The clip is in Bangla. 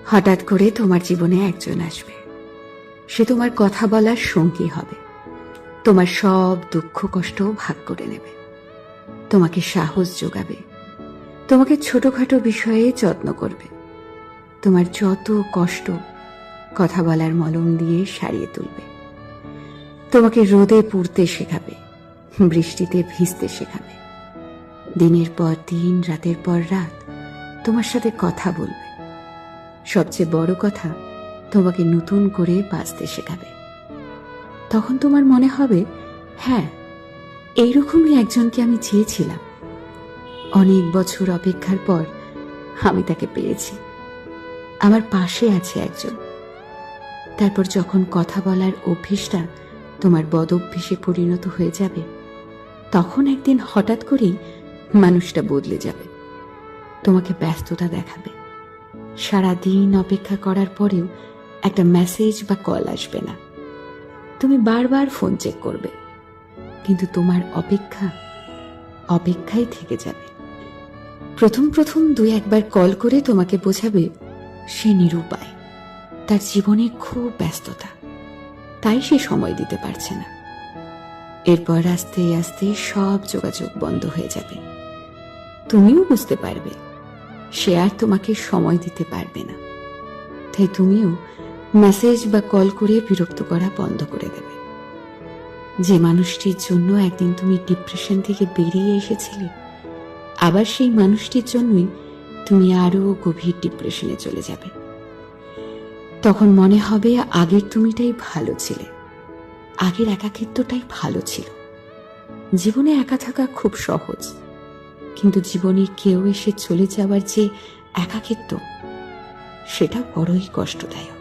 হঠাৎ করে তোমার জীবনে একজন আসবে। সে তোমার কথা বলার সঙ্গী হবে, তোমার সব দুঃখ কষ্ট ভাগ করে নেবে, তোমাকে সাহস যোগাবে, তোমাকে ছোটখাটো বিষয়ে যত্ন করবে, তোমার যত কষ্ট কথা বলার মলম দিয়ে সারিয়ে তুলবে, তোমাকে রোদে পুড়তে শেখাবে, বৃষ্টিতে ভিজতে শেখাবে, দিনের পর দিন রাতের পর রাত তোমার সাথে কথা বলবে, সবচেয়ে বড় কথা তোমাকে নতুন করে বাঁচতে শেখাবে। তখন তোমার মনে হবে, হ্যাঁ, এইরকমই একজনকে আমি চেয়েছিলাম। অনেক বছর অপেক্ষার পর আমি তাকে পেয়েছি, আমার পাশে আছে একজন। তারপর যখন কথা বলার অভ্যেসটা তোমার বদঅভ্যেসে পরিণত হয়ে যাবে, তখন একদিন হঠাৎ করেই মানুষটা বদলে যাবে, তোমাকে ব্যস্ততা দেখাবে। সারাদিন অপেক্ষা করার পরেও একটা মেসেজ বা কল আসবে না, তুমি বারবার ফোন চেক করবে, কিন্তু তোমার অপেক্ষাই থেকে যাবে। প্রথম প্রথম 2-1বার কল করে তোমাকে বোঝাবে সে নিরুপায়, তার জীবনে খুব ব্যস্ততা, তাই সে সময় দিতে পারছে না। এরপর আস্তে আস্তে সব যোগাযোগ বন্ধ হয়ে যাবে, তুমিও বুঝতে পারবে সে আর তোমাকে সময় দিতে পারবে না। তাই তুমিও মেসেজ বা কল করে বিরক্ত করা বন্ধ করে দেবে। যে মানুষটির জন্য একদিন তুমি ডিপ্রেশন থেকে বেরিয়ে এসেছিলে, আবার সেই মানুষটির জন্যই তুমি আরো গভীর ডিপ্রেশনে চলে যাবে। তখন মনে হবে আগের তুমিটাই ভালো ছিলে, আগের একাকিত্বটাই ভালো ছিল। জীবনে একা থাকা খুব সহজ, কিন্তু জীবনে কেউ এসে চলে যাওয়ার যে একাকিত্ব, সেটা বড়ই কষ্টদায়ক।